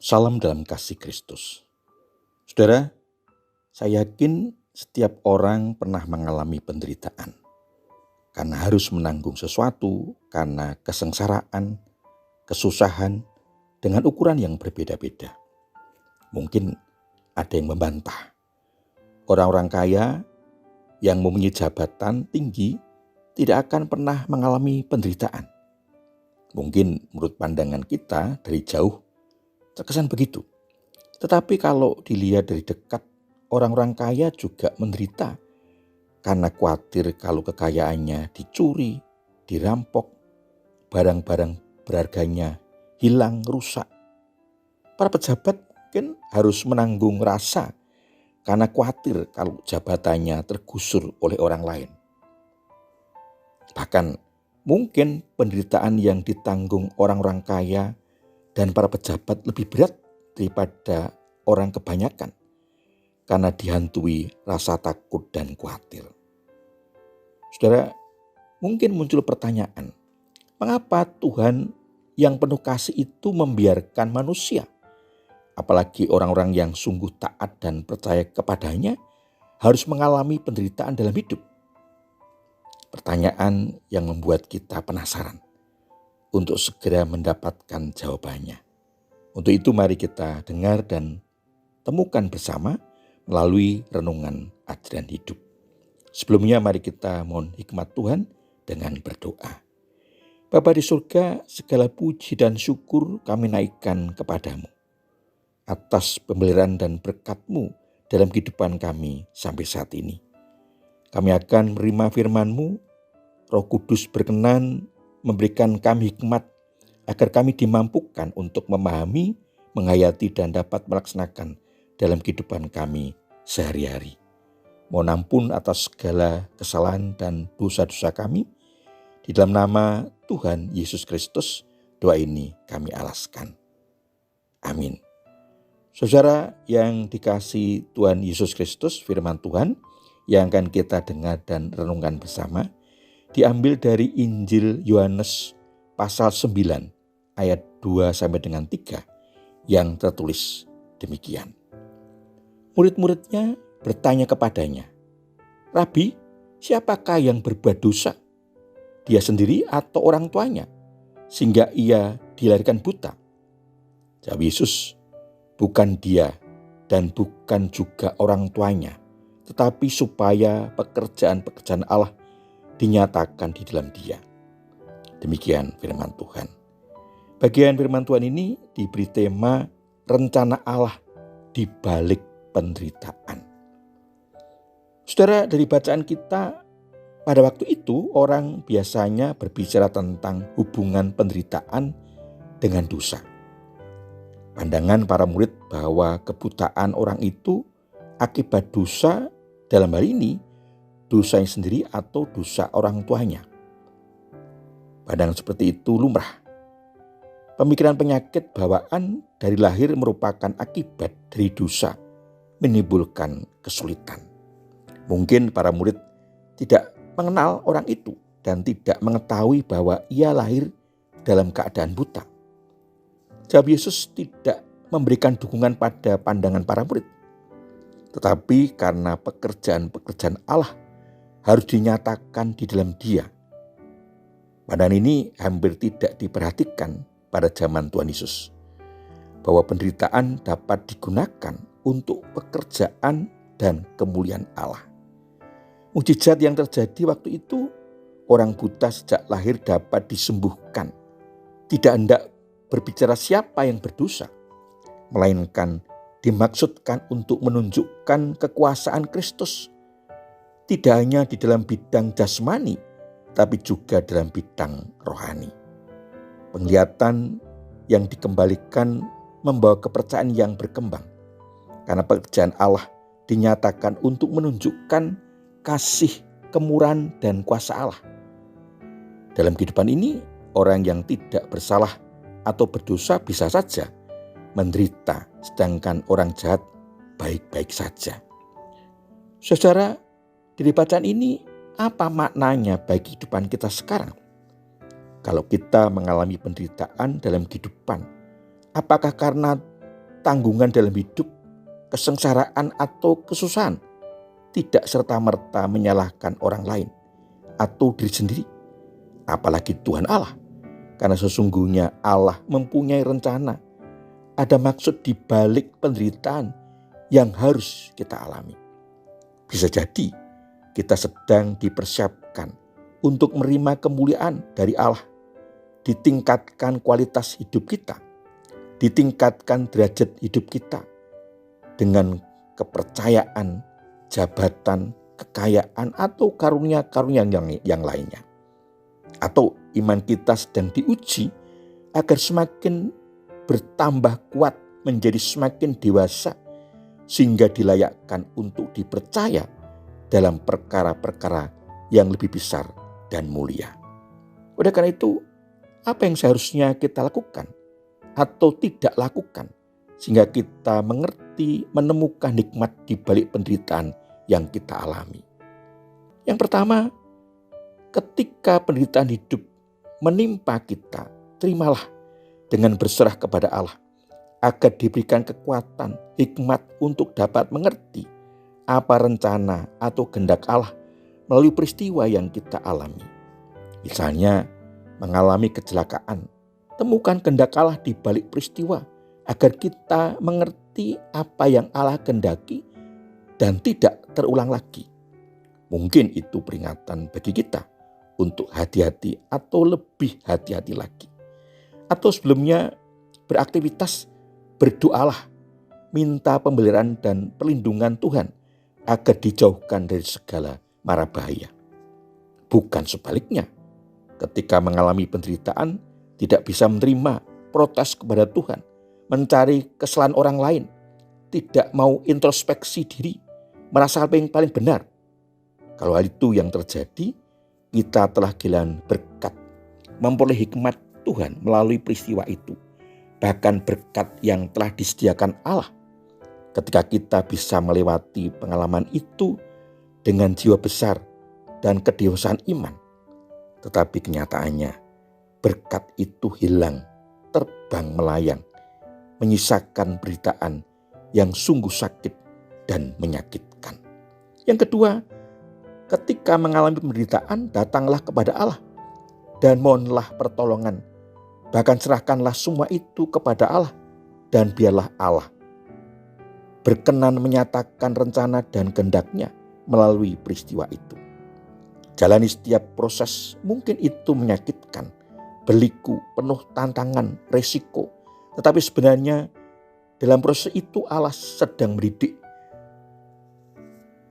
Salam dalam kasih Kristus. Saudara, saya yakin setiap orang pernah mengalami penderitaan. Karena harus menanggung sesuatu, karena kesengsaraan, kesusahan, dengan ukuran yang berbeda-beda. Mungkin ada yang membantah. Orang-orang kaya yang mempunyai jabatan tinggi tidak akan pernah mengalami penderitaan. Mungkin menurut pandangan kita dari jauh terkesan begitu. Tetapi kalau dilihat dari dekat, orang-orang kaya juga menderita karena khawatir kalau kekayaannya dicuri, dirampok, barang-barang berharganya hilang, rusak. Para pejabat mungkin harus menanggung rasa karena khawatir kalau jabatannya tergusur oleh orang lain. Bahkan mungkin penderitaan yang ditanggung orang-orang kaya dan para pejabat lebih berat daripada orang kebanyakan karena dihantui rasa takut dan khawatir. Saudara, mungkin muncul pertanyaan, mengapa Tuhan yang penuh kasih itu membiarkan manusia, apalagi orang-orang yang sungguh taat dan percaya kepadanya, harus mengalami penderitaan dalam hidup? Pertanyaan yang membuat kita penasaran untuk segera mendapatkan jawabannya. Untuk itu mari kita dengar dan temukan bersama melalui renungan ajaran hidup. Sebelumnya mari kita mohon hikmat Tuhan dengan berdoa. Bapa di surga, segala puji dan syukur kami naikkan kepadamu atas pemeliharaan dan berkat-Mu dalam kehidupan kami sampai saat ini. Kami akan menerima firman-Mu, Roh Kudus berkenan memberikan kami hikmat agar kami dimampukan untuk memahami, menghayati dan dapat melaksanakan dalam kehidupan kami sehari-hari. Mohon ampun atas segala kesalahan dan dosa-dosa kami. Di dalam nama Tuhan Yesus Kristus, doa ini kami alaskan. Amin. Saudara yang dikasihi Tuhan Yesus Kristus, firman Tuhan yang akan kita dengar dan renungkan bersama diambil dari Injil Yohanes pasal 9 ayat 2 sampai dengan 3 yang tertulis demikian. Murid-muridnya bertanya kepadanya, "Rabi, siapakah yang berbuat dosa? Dia sendiri atau orang tuanya, sehingga ia dilahirkan buta?" Jawab Yesus, "Bukan dia dan bukan juga orang tuanya, tetapi supaya pekerjaan-pekerjaan Allah dinyatakan di dalam dia." Demikian firman Tuhan. Bagian firman Tuhan ini diberi tema rencana Allah di balik penderitaan. Saudara, dari bacaan kita pada waktu itu orang biasanya berbicara tentang hubungan penderitaan dengan dosa. Pandangan para murid bahwa kebutaan orang itu akibat dosa, dalam hal ini dosanya sendiri atau dosa orang tuanya. Pandangan seperti itu lumrah. Pemikiran penyakit bawaan dari lahir merupakan akibat dari dosa, menimbulkan kesulitan. Mungkin para murid tidak mengenal orang itu dan tidak mengetahui bahwa ia lahir dalam keadaan buta. Jawab Yesus tidak memberikan dukungan pada pandangan para murid. Tetapi karena pekerjaan-pekerjaan Allah harus dinyatakan di dalam dia. Pandangan ini hampir tidak diperhatikan pada zaman Tuhan Yesus. Bahwa penderitaan dapat digunakan untuk pekerjaan dan kemuliaan Allah. Mukjizat yang terjadi waktu itu, orang buta sejak lahir dapat disembuhkan. Tidak hendak berbicara siapa yang berdosa, melainkan dimaksudkan untuk menunjukkan kekuasaan Kristus. Tidak hanya di dalam bidang jasmani, tapi juga dalam bidang rohani. Penglihatan yang dikembalikan membawa kepercayaan yang berkembang. Karena pekerjaan Allah dinyatakan untuk menunjukkan kasih, kemurahan, dan kuasa Allah. Dalam kehidupan ini, orang yang tidak bersalah atau berdosa bisa saja menderita, sedangkan orang jahat baik-baik saja. Saudara, dari bacaan ini, apa maknanya bagi kehidupan kita sekarang? Kalau kita mengalami penderitaan dalam kehidupan, apakah karena tanggungan dalam hidup, kesengsaraan atau kesusahan, tidak serta-merta menyalahkan orang lain atau diri sendiri, apalagi Tuhan Allah. Karena sesungguhnya Allah mempunyai rencana, ada maksud di balik penderitaan yang harus kita alami. Bisa jadi kita sedang dipersiapkan untuk menerima kemuliaan dari Allah, ditingkatkan kualitas hidup kita, ditingkatkan derajat hidup kita dengan kepercayaan, jabatan, kekayaan, atau karunia-karunia yang lainnya. Atau iman kita sedang diuji agar semakin bertambah kuat, menjadi semakin dewasa, sehingga dilayakkan untuk dipercaya dalam perkara-perkara yang lebih besar dan mulia. Oleh karena itu, apa yang seharusnya kita lakukan atau tidak lakukan sehingga kita mengerti, menemukan hikmat di balik penderitaan yang kita alami? Yang pertama, ketika penderitaan hidup menimpa kita, terimalah dengan berserah kepada Allah agar diberikan kekuatan, hikmat untuk dapat mengerti apa rencana atau kehendak Allah melalui peristiwa yang kita alami. Misalnya mengalami kecelakaan, temukan kehendak Allah di balik peristiwa agar kita mengerti apa yang Allah kehendaki dan tidak terulang lagi. Mungkin itu peringatan bagi kita untuk hati-hati atau lebih hati-hati lagi. Atau sebelumnya beraktivitas, berdoalah, minta pemeliharaan dan perlindungan Tuhan agar dijauhkan dari segala mara bahaya. Bukan sebaliknya, ketika mengalami penderitaan tidak bisa menerima, protes kepada Tuhan, mencari kesalahan orang lain, tidak mau introspeksi diri, merasa yang paling benar. Kalau hal itu yang terjadi, kita telah kehilangan berkat, memperoleh hikmat Tuhan melalui peristiwa itu. Bahkan berkat yang telah disediakan Allah. Ketika kita bisa melewati pengalaman itu dengan jiwa besar dan kedewasaan iman. Tetapi kenyataannya berkat itu hilang, terbang melayang, menyisakan penderitaan yang sungguh sakit dan menyakitkan. Yang kedua, ketika mengalami penderitaan, datanglah kepada Allah dan mohonlah pertolongan. Bahkan serahkanlah semua itu kepada Allah dan biarlah Allah berkenan menyatakan rencana dan kehendak-Nya melalui peristiwa itu. Jalani setiap proses, mungkin itu menyakitkan, berliku, penuh tantangan, resiko. Tetapi sebenarnya dalam proses itu Allah sedang mendidik,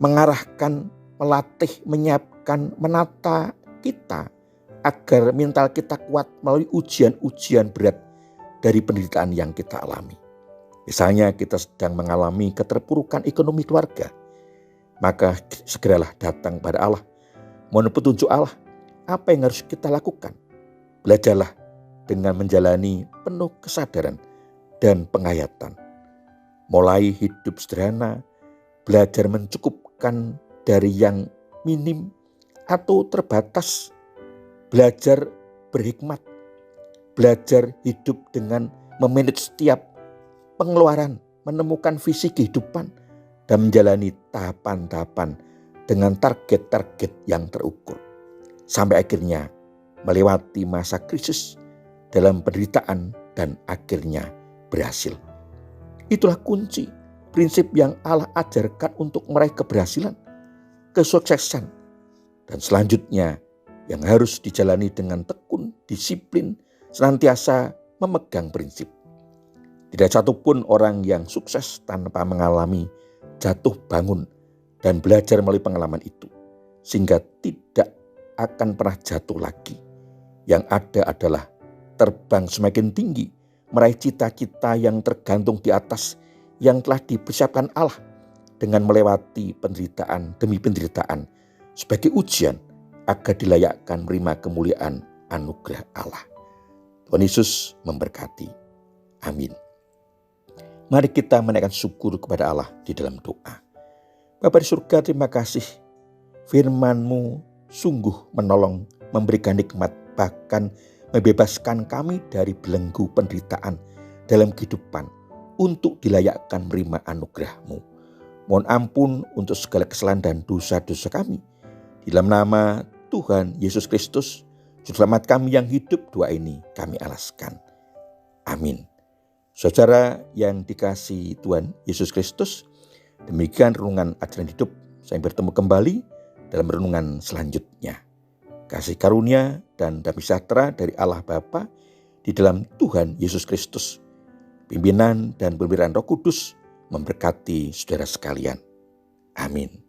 mengarahkan, melatih, menyiapkan, menata kita agar mental kita kuat melalui ujian-ujian berat dari penderitaan yang kita alami. Misalnya kita sedang mengalami keterpurukan ekonomi keluarga, maka segeralah datang pada Allah, mohon petunjuk Allah, apa yang harus kita lakukan. Belajarlah dengan menjalani penuh kesadaran dan penghayatan. Mulai hidup sederhana, belajar mencukupkan dari yang minim atau terbatas, belajar berhikmat, belajar hidup dengan memanage setiap pengeluaran, menemukan visi kehidupan, dan menjalani tahapan-tahapan dengan target-target yang terukur. Sampai akhirnya melewati masa krisis dalam penderitaan dan akhirnya berhasil. Itulah kunci, prinsip yang Allah ajarkan untuk meraih keberhasilan, kesuksesan, dan selanjutnya yang harus dijalani dengan tekun, disiplin, senantiasa memegang prinsip. Tidak satupun orang yang sukses tanpa mengalami jatuh bangun dan belajar melalui pengalaman itu, sehingga tidak akan pernah jatuh lagi. Yang ada adalah terbang semakin tinggi, meraih cita-cita yang tergantung di atas yang telah dipersiapkan Allah dengan melewati penderitaan demi penderitaan sebagai ujian agar dilayakkan menerima kemuliaan anugerah Allah. Tuhan Yesus memberkati. Amin. Mari kita menaikkan syukur kepada Allah di dalam doa. Bapa di surga, terima kasih. Firman-Mu sungguh menolong, memberikan nikmat, bahkan membebaskan kami dari belenggu penderitaan dalam kehidupan untuk dilayakkan menerima anugerah-Mu. Mohon ampun untuk segala kesalahan dan dosa-dosa kami. Di dalam nama Tuhan Yesus Kristus, Juru Selamat kami yang hidup, doa ini kami alaskan. Amin. Saudara yang dikasihi Tuhan Yesus Kristus, demikian renungan ajaran hidup. Saya bertemu kembali dalam renungan selanjutnya. Kasih karunia dan damai sejahtera dari Allah Bapa di dalam Tuhan Yesus Kristus, pimpinan dan pemberian Roh Kudus memberkati saudara sekalian. Amin.